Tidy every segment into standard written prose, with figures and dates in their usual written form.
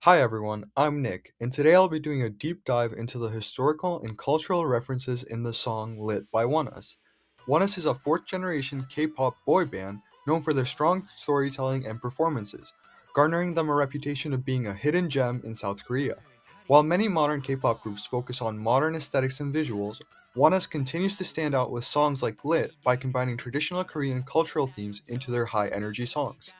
Hi everyone, I'm Nick, and today I'll be doing a deep dive into the historical and cultural references in the song Lit by ONEUS. ONEUS is a fourth generation K pop boy band known for their strong storytelling and performances, garnering them a reputation of being a hidden gem in South Korea. While many modern K pop groups focus on modern aesthetics and visuals, ONEUS continues to stand out with songs like Lit by combining traditional Korean cultural themes into their high energy songs.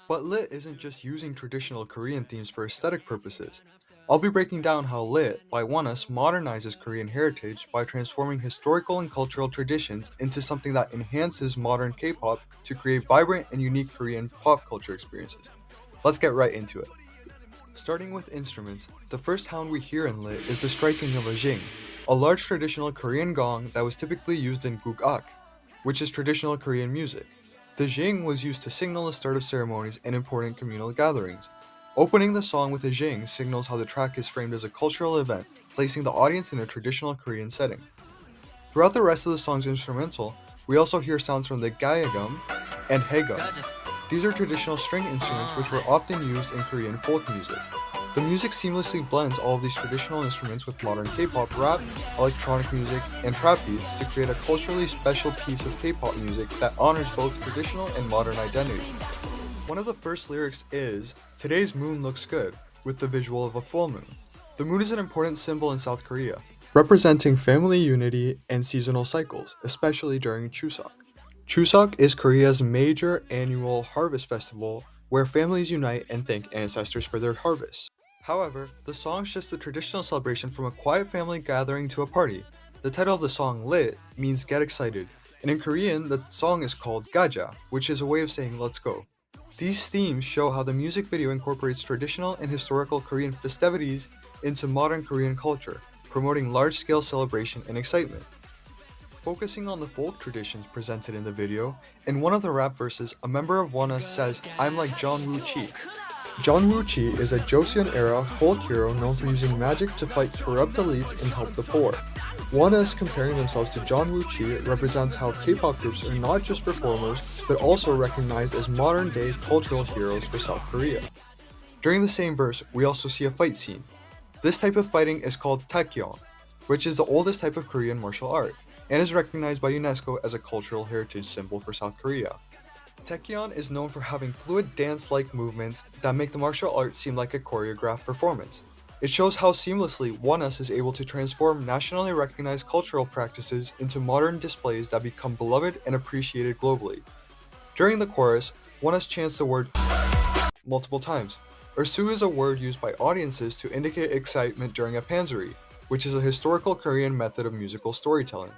But Lit isn't just using traditional Korean themes for aesthetic purposes. I'll be breaking down how Lit by ONEUS modernizes Korean heritage by transforming historical and cultural traditions into something that enhances modern K-pop to create vibrant and unique Korean pop culture experiences. Let's get right into it. Starting with instruments, the first sound we hear in Lit is the striking of a jing, a large traditional Korean gong that was typically used in gukak, which is traditional Korean music. The jing was used to signal the start of ceremonies and important communal gatherings. Opening the song with a jing signals how the track is framed as a cultural event, placing the audience in a traditional Korean setting. Throughout the rest of the song's instrumental, we also hear sounds from the gaegum and haegum. These are traditional string instruments which were often used in Korean folk music. The music seamlessly blends all of these traditional instruments with modern K-pop rap, electronic music, and trap beats to create a culturally special piece of K-pop music that honors both traditional and modern identity. One of the first lyrics is, "Today's moon looks good," with the visual of a full moon. The moon is an important symbol in South Korea, representing family unity and seasonal cycles, especially during Chuseok. Chuseok is Korea's major annual harvest festival where families unite and thank ancestors for their harvests. However, the song shifts the traditional celebration from a quiet family gathering to a party. The title of the song, Lit, means get excited, and in Korean, the song is called gaja, which is a way of saying let's go. These themes show how the music video incorporates traditional and historical Korean festivities into modern Korean culture, promoting large-scale celebration and excitement. Focusing on the folk traditions presented in the video, in one of the rap verses, a member of ONEUS says, "I'm like John Woo Chi." John Woo Chi is a Joseon-era folk hero known for using magic to fight corrupt elites and help the poor. ONEUS comparing themselves to John Woo Chi represents how K-pop groups are not just performers, but also recognized as modern-day cultural heroes for South Korea. During the same verse, we also see a fight scene. This type of fighting is called taekyon, which is the oldest type of Korean martial art, and is recognized by UNESCO as a cultural heritage symbol for South Korea. Taekyon is known for having fluid dance-like movements that make the martial art seem like a choreographed performance. It shows how seamlessly ONEUS is able to transform nationally recognized cultural practices into modern displays that become beloved and appreciated globally. During the chorus, ONEUS chants the word multiple times. Ursu is a word used by audiences to indicate excitement during a pansori, which is a historical Korean method of musical storytelling.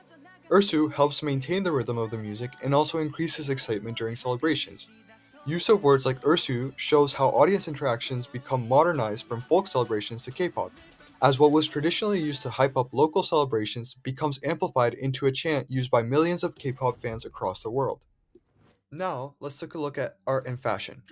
Ursu helps maintain the rhythm of the music and also increases excitement during celebrations. Use of words like Ursu shows how audience interactions become modernized from folk celebrations to K-pop, as what was traditionally used to hype up local celebrations becomes amplified into a chant used by millions of K-pop fans across the world. Now, let's take a look at art and fashion.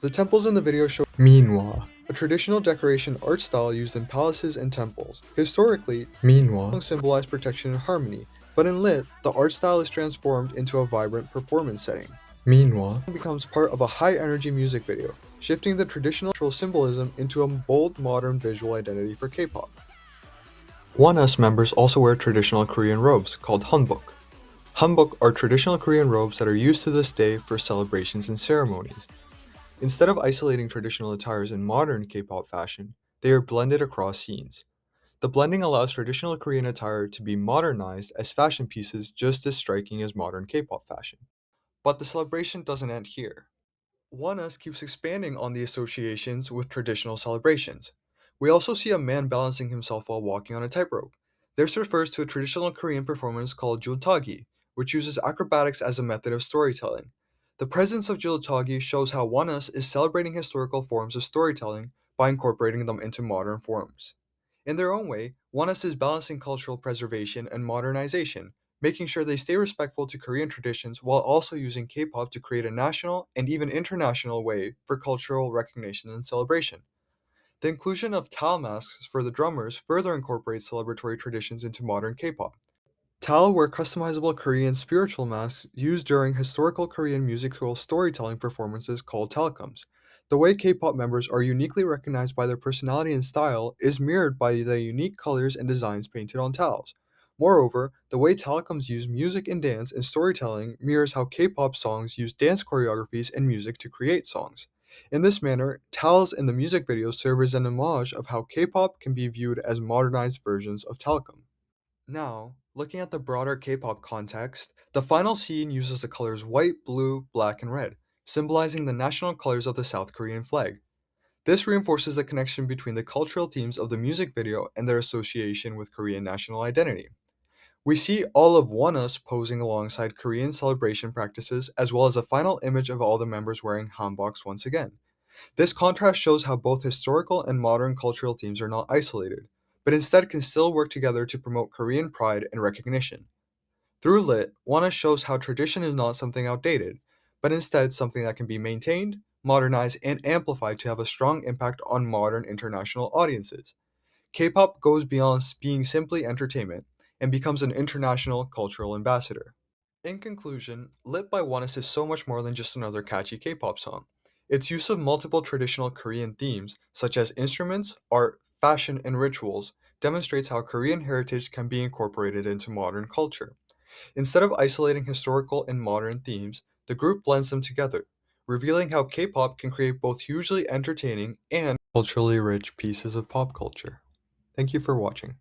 The temples in the video show minhwa, a traditional decoration art style used in palaces and temples. Historically, minhwa symbolized protection and harmony, but in Lit, the art style is transformed into a vibrant performance setting. Minhwa becomes part of a high-energy music video, shifting the traditional symbolism into a bold modern visual identity for K-pop. ONEUS members also wear traditional Korean robes called hanbok. Hanbok are traditional Korean robes that are used to this day for celebrations and ceremonies. Instead of isolating traditional attires in modern K-pop fashion, they are blended across scenes. The blending allows traditional Korean attire to be modernized as fashion pieces just as striking as modern K-pop fashion. But the celebration doesn't end here. ONEUS keeps expanding on the associations with traditional celebrations. We also see a man balancing himself while walking on a tightrope. This refers to a traditional Korean performance called jultagi, which uses acrobatics as a method of storytelling. The presence of jultagi shows how ONEUS is celebrating historical forms of storytelling by incorporating them into modern forms. In their own way, ONEUS is balancing cultural preservation and modernization, making sure they stay respectful to Korean traditions while also using K-pop to create a national and even international way for cultural recognition and celebration. The inclusion of Tal masks for the drummers further incorporates celebratory traditions into modern K-pop. Tal wear customizable Korean spiritual masks used during historical Korean musical storytelling performances called talcoms. The way K-pop members are uniquely recognized by their personality and style is mirrored by the unique colors and designs painted on towels. Moreover, the way telecoms use music and dance in storytelling mirrors how K-pop songs use dance choreographies and music to create songs. In this manner, towels in the music videos serve as an homage of how K-pop can be viewed as modernized versions of telecom. Now, looking at the broader K-pop context, the final scene uses the colors white, blue, black, and red, symbolizing the national colors of the South Korean flag. This reinforces the connection between the cultural themes of the music video and their association with Korean national identity. We see all of ONEUS posing alongside Korean celebration practices, as well as a final image of all the members wearing hanboks once again. This contrast shows how both historical and modern cultural themes are not isolated, but instead can still work together to promote Korean pride and recognition. Through Lit, ONEUS shows how tradition is not something outdated, but instead something that can be maintained, modernized, and amplified to have a strong impact on modern international audiences. K-pop goes beyond being simply entertainment and becomes an international cultural ambassador. In conclusion, Lit by ONEUS is so much more than just another catchy K-pop song. Its use of multiple traditional Korean themes, such as instruments, art, fashion, and rituals, demonstrates how Korean heritage can be incorporated into modern culture. Instead of isolating historical and modern themes, the group blends them together, revealing how K-pop can create both hugely entertaining and culturally rich pieces of pop culture. Thank you for watching.